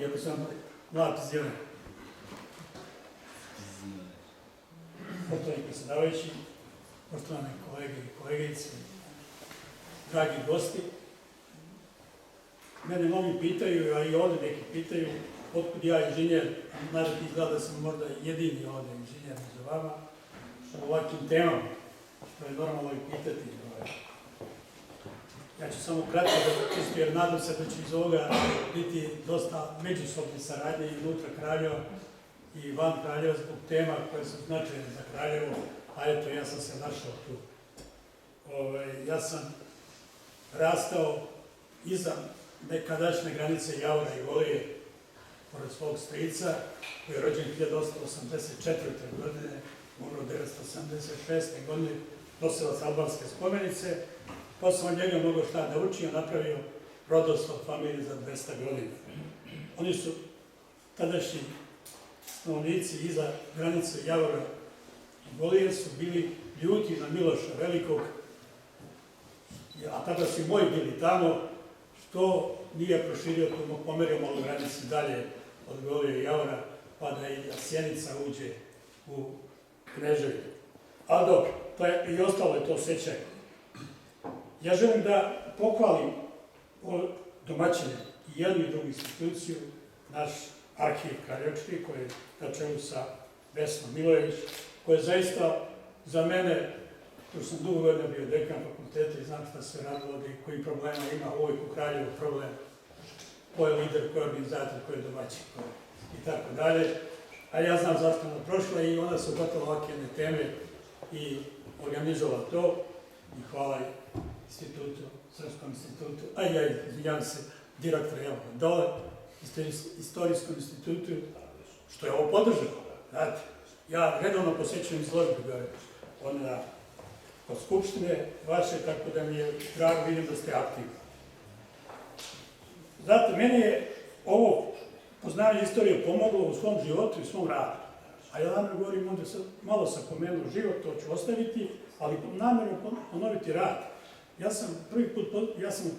iako sam mlad zelen. Poštovani predsjedavajući, poštovane kolege i kolegice, dragi gosti, mene mnogi pitaju, a i ovdje neki pitaju, otkud ja inženjer, naravno izgleda da sam možda jedini ovdje inženjer među vama, o ovakvim temama, što je normalno i pitati. Ja ću samo kratko da čisto, jer nadam se da će iz ovoga biti dosta međusobne saradnje i unutra Kraljeva i van Kraljeva zbog tema koje su značajne za Kraljevo, a eto, ja sam se našao tu. Ja sam rastao iza nekadašnje granice Javora i Golije, pored svog strica, koji je rođen 1884. godine, umro 1986. godine, nosilac albanske spomenice, pa sam od njega mnogo šta naučio, napravio rodoslov familije za 200 godina. Oni su tadašnji stanovnici iza granice Javora i Golije su bili ljuti na Miloša Velikog, a tada su i moji bili tamo, što nije proširio, to pomerio malo granici dalje od Golije i Javora, pa da i Sjenica uđe u Kneževinu. Ali dobro, i ostalo je to sećanje. Ja želim da pohvalim domaćine i jednu i drugu instituciju, naš arhiv Kraljevački, koji je na čelu sa Vesnom Milojević, koji je zaista za mene, jer sam dugo godina bio dekan fakulteta i znam šta se radilo i koji problema ima uvijek u Kraljevu problem, ko je lider, ko je organizator, ko je domaćin, i tako dalje. A ja znam zašto ona prošla i onda se uhvatila ovakve jedne teme i organizovala to. I hvala institutu, Srpskom institutu, a ja izvinjam se direktora Javora dole, Istorijskom institutu, što je ovo podržano. Znate, ja redovno posjećujem izložbe gore, onda od Skupštine vaše, tako da mi je drago, vidim da ste aktivni. Znate, meni je ovo poznavanje istorije pomoglo u svom životu i svom radu. A ja namjerno govorim, onda malo sam pomenuo život, to ću ostaviti, ali namjerno ponoviti rad. Ja sam u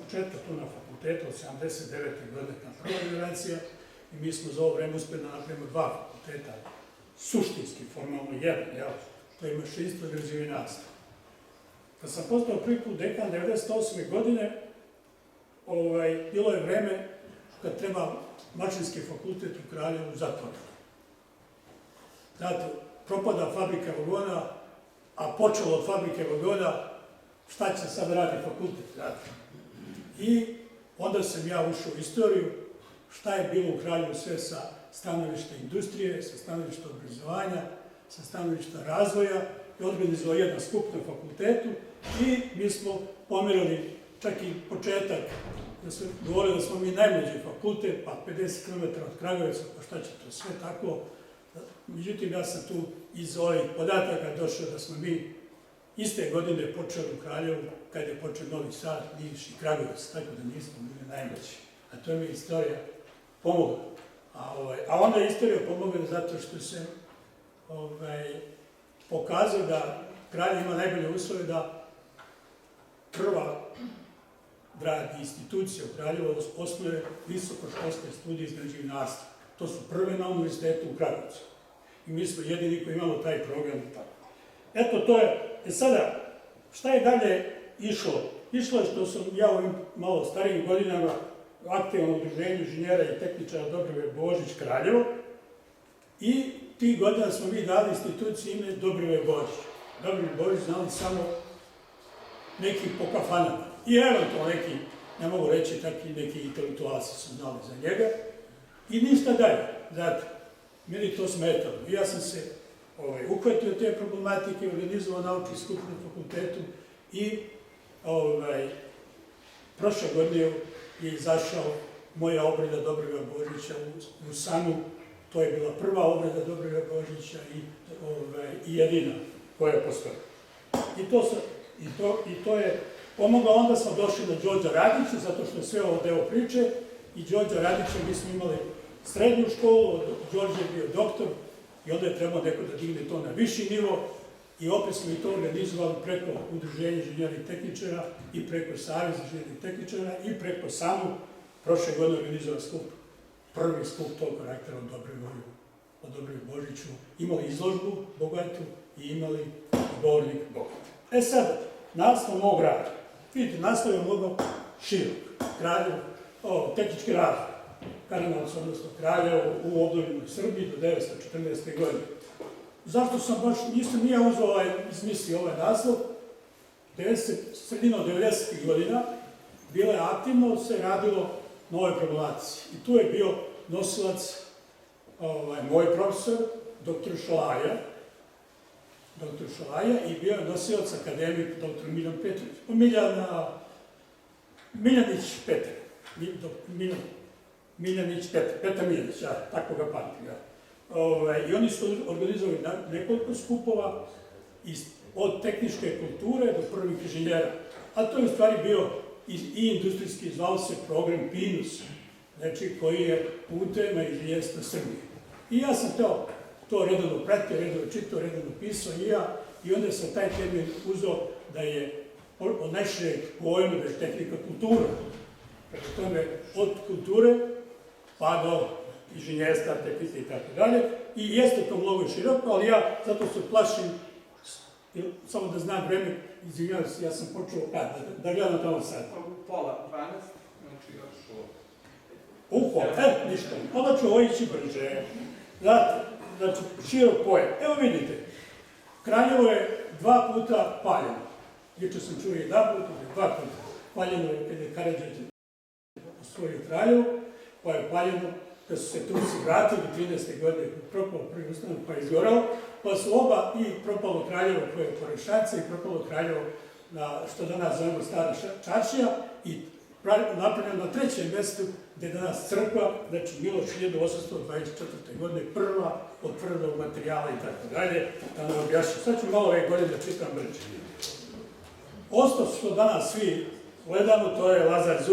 početku tu na fakultetu od 79. godine kao prva generacija i mi smo za ovo vreme uspjeli da napravimo 2 fakulteta, suštinski, formalno jedan, to je mašinstvo i građevinarstvo. Kad sam postao prvi put dekan 98. godine, bilo je vreme kad treba mašinski fakultet u Kraljevu zatvoriti. Znate, propada fabrika vagona, a počelo od fabrike vagona, šta će sad radi fakultet, znate. I onda sam ja ušao u istoriju, šta je bilo u Kraljevu sve sa stanovišta industrije, sa stanovišta obrazovanja, sa stanovišta razvoja i organizovao jedan skup na fakultetu i mi smo pomerili čak i početak, da smo govorili da smo mi najmlađi fakultet, pa 50 km od Kragujevca, pa šta će to sve tako. Međutim, ja sam tu iz ovih podataka došao da smo mi iste godine počeli u Kraljevu, kad je počeo Novi Sad, Niš i Kragujevac, tako da nismo bili najmlađi. A to mi je istorija pomogla. A onda je istorija pomogla zato što se pokazao da Kraljevo ima najbolje uslove da prva institucija u Kraljevu osnuje visokoškolske studije iz građevinarstva. To su prve na univerzitetu u Kragujevcu. I mi smo jedini koji imamo taj program i tako. Eto, to je. Sada, šta je dalje išlo? Išlo je što sam ja u ovim malo starijim godinama aktivno u udruženju inženjera i tehničara Dobrivoje Božić Kraljevo i tih godina smo mi dali instituciji ime Dobrivoje Božić. Dobrivoje Božić znali samo neki po kafanama. I eventualno neki, ne mogu reći, takvi neki intelektualci su znali za njega. I ništa dalje. Znate, meni to smetalo. I ja sam se uhvatio te problematike, organizovao naučni skup na fakultetu i prošle godine je izašao moja obreda Dobrivoja Božića u Sanu. To je bila prva obreda Dobrivoja Božića i jedina koja postoji. I to je pomoglo. Onda smo došli do Đorđa Radića, zato što je sve ovo deo priče i Đorđa Radića mi smo imali srednju školu, Đorđe je bio doktor i onda je trebalo neko da digne to na viši nivo i opet smo i to organizovali preko Udruženja inženjera i tehničara i preko Saveza inženjera i tehničara i preko SAMU prošle godine organizovan skup prvi skup tog karaktera odobrili Božiću, imali izložbu bogatu i imali zbornik bogat. E sad, naslov mog rada. Vidite, naslov je mnogo širok. Kraljevo, tehnički razvoj. Karanovac, odnosno Kraljevo u obdobljenoj Srbiji do 1914. godine. Zašto sam baš, nisam nije izmislio ovaj naslov, sredinom 90. godina bilo je aktivno, se radilo na ovoj problematici. I tu je bio nosilac, moj profesor, dr. Šolaja, i bio je nosilac akademik dr. Miljan Petrović. Miljanić Petar. Petar Miljanić, tako ga pamtim. I oni su organizovali nekoliko skupova od tehničke kulture do prvih inženjera. A to je u stvari bio i industrijski, zvao se program PINUS, znači koji je putem inženjerstva Srbije. I ja sam to redovno pratio, redovno čitao, redovno pisao i ja, i onda sam taj termin uzeo da je od najšireg pojma da je tehnika kultura. Prema tome, od kulture pa do inženjerstva, tehnike i tako dalje. I jeste to mnogo široko, ali ja zato se plašim, samo da znam vreme, izvinjavam se, ja sam počeo da gledam tamo sad. Pola 12, znači još ništa. Onda ću ovo ići brže. Znate, znači, širok pojam. Evo vidite, Kraljevo je 2 puta paljeno. Juče sam čuo 1 put, 2 puta. Paljeno je kada je Karadžić osvojio Kraljevo, pa je paljeno kad su se Turci vratili 13. godine, propalo prvi ustanak pa je izgorao, pa su oba i propalo Kraljevo koje je pored Šaca i propalo Kraljevo što danas zovemo Stara Čaršija i napravljeno na 3. mjestu gde je danas crkva, znači Miloš 1824. godine, prva od tvrdog materijala i tako dalje, da nam objašnjam. Sad ću malo ove godine da čitam brže. Ostao što danas svi gledamo, to je Lazar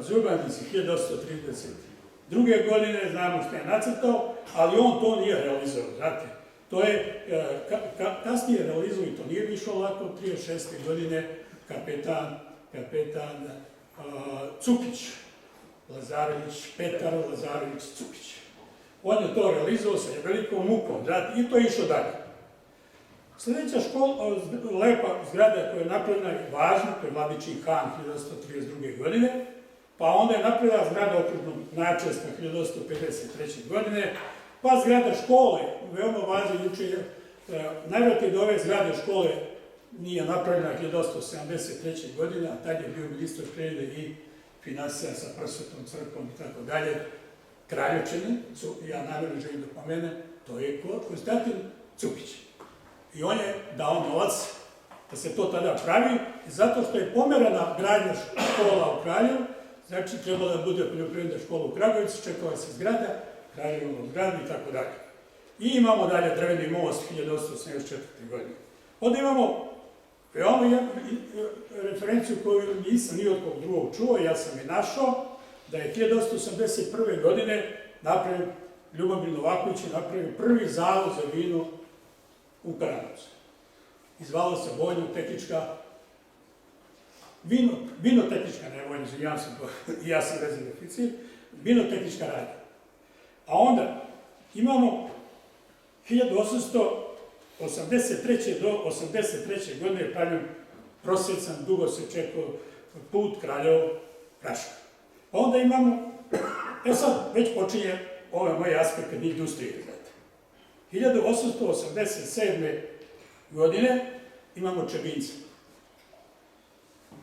Zuban iz 1832. godine, znamo što je nacrtao, ali on to nije realizovao, znate. To je kasnije realizovao i to nije išlo lako, 36. godine kapetan Cukić, Petar Lazarević Cukić. On je to realizovao sa velikom mukom, znate, i to je išlo dalje. Sljedeća lepa zgrada koja je napravljena i važna, to je Vladičin Han 1932. godine, pa onda je napravljena zgrada okrugnog načelstva 1953. godine, pa zgrada škole, veoma važna, juče najvratnije do ove zgrade škole nije napravljena 1973. godine, a tad je bio ministar privrede i finansija sa prosvetnom crkvom i tako dalje, Kraljevčine, ja namjerno želim da pomenem, to je Konstantin Cukić. I on je dao novac da se to tada pravi, zato što je pomerana gradnja škola u Kraljevu, znači trebala da bude poljoprivredna škola u Kragujevcu, čekala se zgrada, Kraljevo zgrada i tako dalje. I imamo dalje drveni most 1884. godine. Onda imamo veoma referenciju koju nisam ni od kog drugog čuo, ja sam je našao, da je 1881. godine napravio Ljubomir Novaković je napravio prvi zavod za vino u Karanovcu. Izvalo se vojno-tehnička, vino-tehnička, ne vojno, izvinjavam se, ja sam rezervni oficir, vino-tehnička radnja. A onda imamo 1883. do 83. godine je pravljen prosjecan, dugo se čekao put Kraljevo-Raška. Pa onda imamo, sad već počinje ovaj moj aspekt industrije. 1887. godine imamo Čebinca.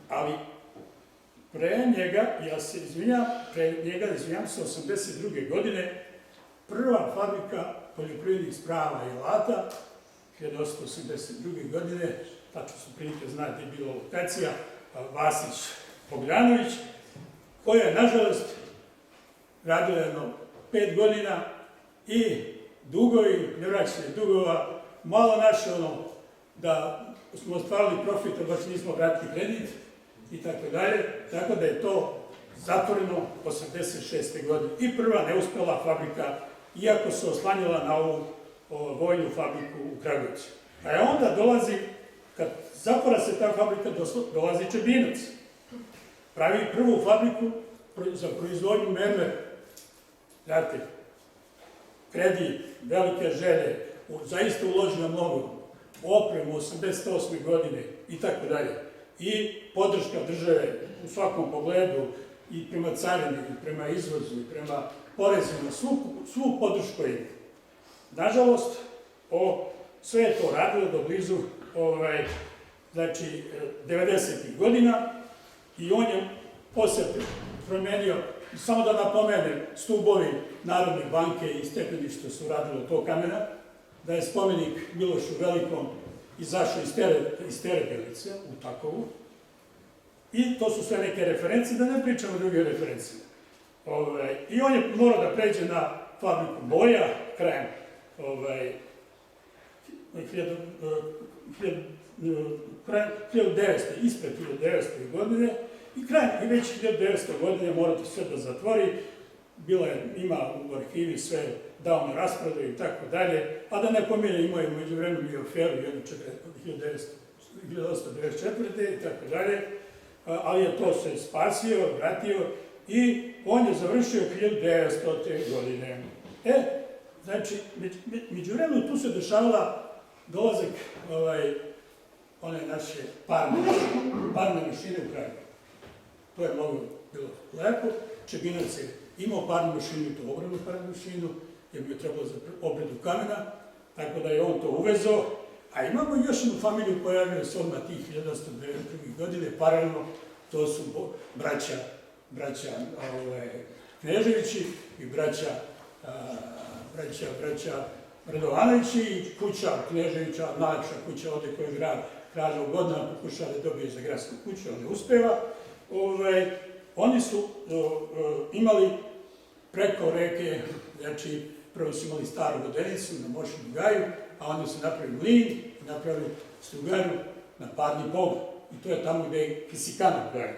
Ali pre njega, izvinjam se, 82. godine, prva fabrika poljoprivrednih sprava i alata, 1882. godine, tačno su prilike znati je bila lokacija, Vasić Bogdanović, koja je, nažalost, radila jedno 5 godina i dugovi, nevraćanje dugova, malo naše da smo ostvarili profit, a baš nismo vratili kredit i tako dalje, tako da je to zatvoreno 86. godine. I prva neuspela fabrika, iako se oslanjala na ovu vojnu fabriku u Kragujevcu. A onda dolazi, kad zatvara se ta fabrika, dolazi Čebinac. Pravi prvu fabriku za proizvodnju mermera. Znate, kredit, velike želje, zaista uloženo mnogo, opremu 88. godine i tako dalje. I podrška države u svakom pogledu i prema carini, i prema izvozu, i prema porezima, svu podršku je. Nažalost, sve je to radilo do blizu, znači, 90. godina i on je posle promenio, samo da napomenem, stubovi Narodne banke i stepenište su radilo to kamena, da je spomenik Milošu Velikom izašao iz Terebelice u Takovu. I to su sve neke referencije, da ne pričamo druge referencije. I on je morao da pređe na fabriku boja krajem 1900, ispred 1900. godine i već 1900. godine morate sve da zatvori. Ima u arhivi sve dao na rasprodaju i tako dalje, a da ne pominje, imao je među vremenu i aferu 1894. i tako dalje, ali je to se spasio, vratio i on je završio 1900. godine. Znači, među vremenu tu se dešavala dolazak one naše parne mašine u kraju. To je mnogo bilo lepo. Čebinac je imao parnu mašinu i to ogromnu parnu mašinu, jer bi je trebalo za obradu kamena, tako da je on to uvezao. A imamo još jednu familiju pojavila se odmah tih 1992. godine, paralelno, to su braća Kneževići i braća Radovanovići i kuća Kneževića, najlepša kuća ovde koju je Kralj Godina pokušao da dobije za gradsku kuću, on ne uspeva. Oni su imali preko reke, znači prvo su imali staru vodenicu na Mošinu gaju, a onda su napravili mlin i napravili strugaru na parni pogon. I to je tamo gde je Kisikana gaju.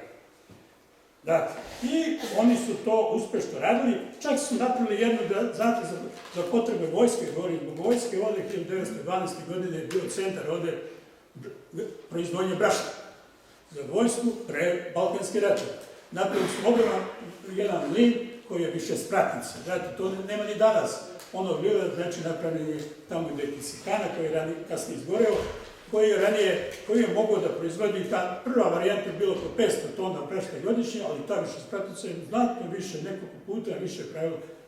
Dakle, i oni su to uspešno radili, čak su napravili jednu, znate, za potrebe vojske, govorim zbog vojske, ovde 1912. godine je bio centar ovde proizvodnje brašna za vojsku pre Balkanske ratove. Napravili su ogroman jedan mlin koji je više spratnica. Znate, to nema ni danas. Ono bilo, znači, napravljeno je tamo gde je Kisikana, koji je kasnije izgoreo, koji je mogao da proizvodi, ta prva varijanta je bilo oko 500 tona brašna godišnje, ali ta više spratnica je znatno više, nekoliko puta više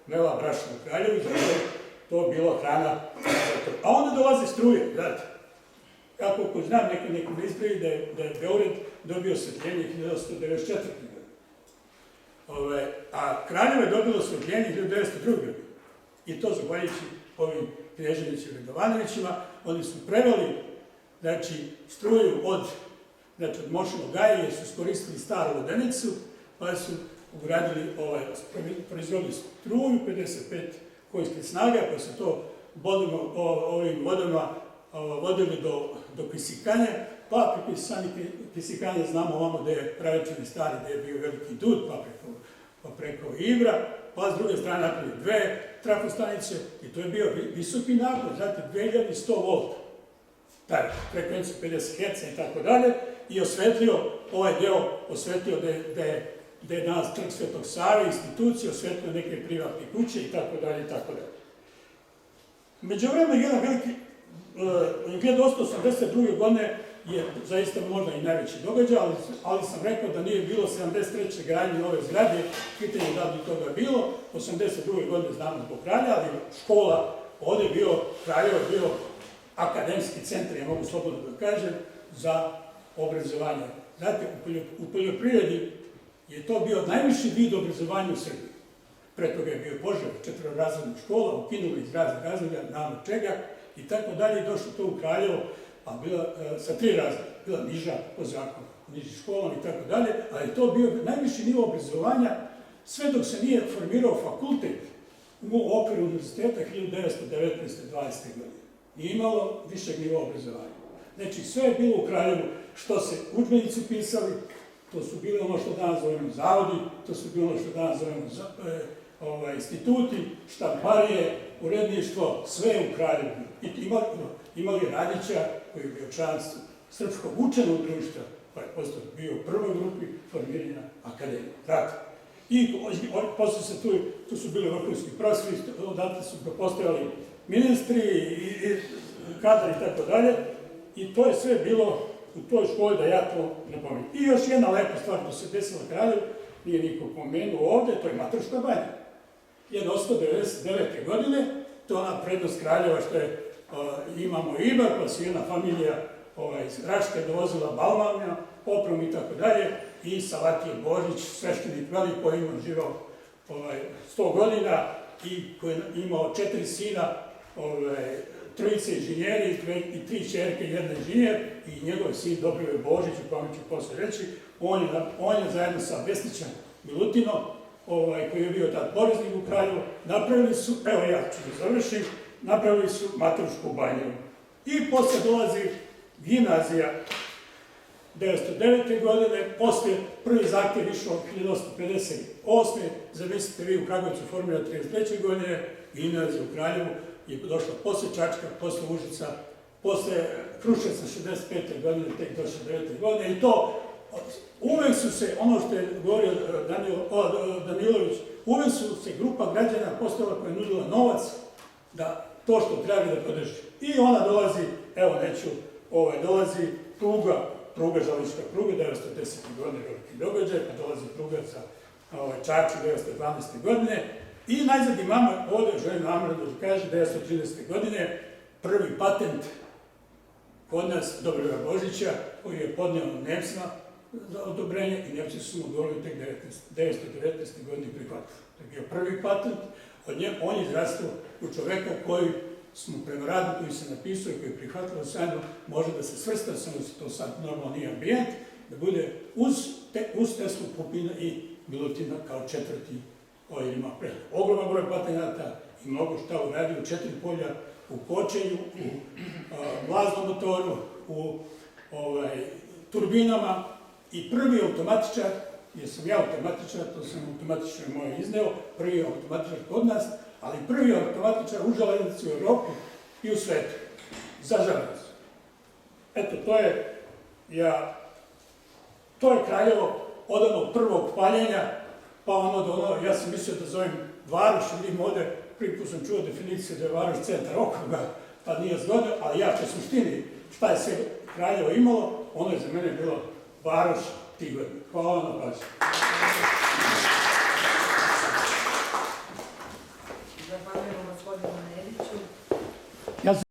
pravila brašna u Kraljevu, zato je to bilo hrana. A onda dolazi struje, znate. Kako ko znam, neko ne ispravi da je Beograd dobio osvetljenje 1994. godine. A Kraljevo je dobilo osvetljenje 1902. godine. I to zahvaljujući ovim Kneževićima i Radovanovićima, oni su preveli, znači, struju od Mošinog gaja, jer su iskoristili staru vodenicu, pa su ugradili, proizvodili struju, 55 konjskih snaga, pa su to ovim vodama vodili do Kisikanje, pa preko Kisikanje znamo ovamo gde je Pravičani stari, gde je bio veliki dud, pa preko Ibra, pa s druge strane napravili dve trafostanice i to je bio visoki napon, znate, 2100 volta, taj frekvencija 50 Hz i tako dalje, i osvetlio ovaj deo, osvetlio da je danas Trg Svetog Save, institucije, osvetlio neke privatne kuće i tako dalje i tako dalje. Međuvremeno, jedan veliki 1882. godine je zaista možda i najveći događaj, ali sam rekao da nije bilo 73. gradnje ove zgrade, pitanje da bi toga bilo, 82. godine znamo zbog Kralja, ali škola ovde je bio, Kraljevo je bio akademski centar, ja mogu slobodno da kažem, za obrazovanje. Znate, u poljoprivredi je to bio najviši vid obrazovanja u Srbiji. Pre toga je bio Požar, 4-razredna škola, ukinuli iz raznih razloga, znamo čega, i tako dalje, došlo to u Kraljevo, a bila sa 3 razreda, bila niža po zakonu, niži školom i tako dalje, ali to bio najviši nivo obrazovanja, sve dok se nije formirao fakultet u okviru univerziteta 1919. 20. godine. Nije imalo višeg nivoa obrazovanja. Znači, sve je bilo u Kraljevu, što se udžbenici pisali, to su bili ono što danas zovemo zavodi, to su bili ono što danas zovemo instituti, štamparije, uredništvo, sve u Kraljevu. I imali Radića, koji je bio član Srpskog učenog društva, pa je postao bio u prvoj grupi formiranja akademije. Dakle, I posle se tu su bili vrhunski profesori, odatle su postojali ministri i kadar i tako dalje. I to je sve bilo u toj školi da ja to ne pomenem. I još jedna lepa stvar koja se desila Kraljevu, nije niko pomenuo ovde, to je Mataruška banja. 1899. godine, to je ona prednost Kraljeva što je, imamo Ibar, pa se jedna familija iz Raške dovozila balvanja, opremu i tako dalje, i Salatije Božić, sveštenik velik koji ima živao 100 godina i koji je imao 4 sina, 3 inženjeri i 3 čerke i 1 inženjer, i njegov sin Dobrivoje Božić, o kome ću posle reći, on je zajedno sa Vesnićem Milutinom, koji je bio tad poreznik u Kraljevu, napravili su, evo ja ću da završim, napravili su Matarušku banju. I posle dolazi gimnazija 1909. godine, posle prvi zahtjev išao 1858. Zamislite vi u Kragujevcu formira 1933. godine, gimnazija u Kraljevu je došla posle Čačka, posle Užica, posle Kruševca 65. godine, tek do 69. godine, i to uvek su se, ono što je govorio Danilović, uvek su se grupa građana postojala koja je nudila novac da to što treba da podrži. I ona dolazi, evo neću, dolazi pruga, železnička pruga, 1910. godine veliki događaj, pa dolazi pruga za Čačak 1912. godine. I najzad imamo, ovde želim namjerno da kaže, 1930. godine, prvi patent kod nas Dobrivoja Božića, koji je podneo Nemcima za odobrenje, i Nemci su mu govorili tek 1919. godine prihvatili. To je bio prvi patent, on je izrastao u čoveka koji smo prema radu koji se napisao i koji je prihvatilo sajno, može da se svrsta, samo se to sad normalno nije ambijent, da bude uz Teslu, Pupina i Milutina kao četvrti, koji ima ogroman broj patenata i mnogo šta uradio, 4 polja u kočenju, u mlaznom motoru, u turbinama, i prvi automatičar, jer sam ja automatičar, to sam automatičar moje izneo, prvi automatičar kod nas, ali prvi automatičar u železnici u Evropi i u svetu, za železnicu. Eto, to je Kraljevo od onog prvog paljenja, pa ono do ono, ja sam mislio da zovem Varoš, vidim ovde, prvi put sam čuo definiciju da je Varoš centar okruga, pa nije zgodno, ali ja po suštini šta je sve Kraljevo imalo, ono je za mene bilo Varoš tih godina. Hvala na pažnju.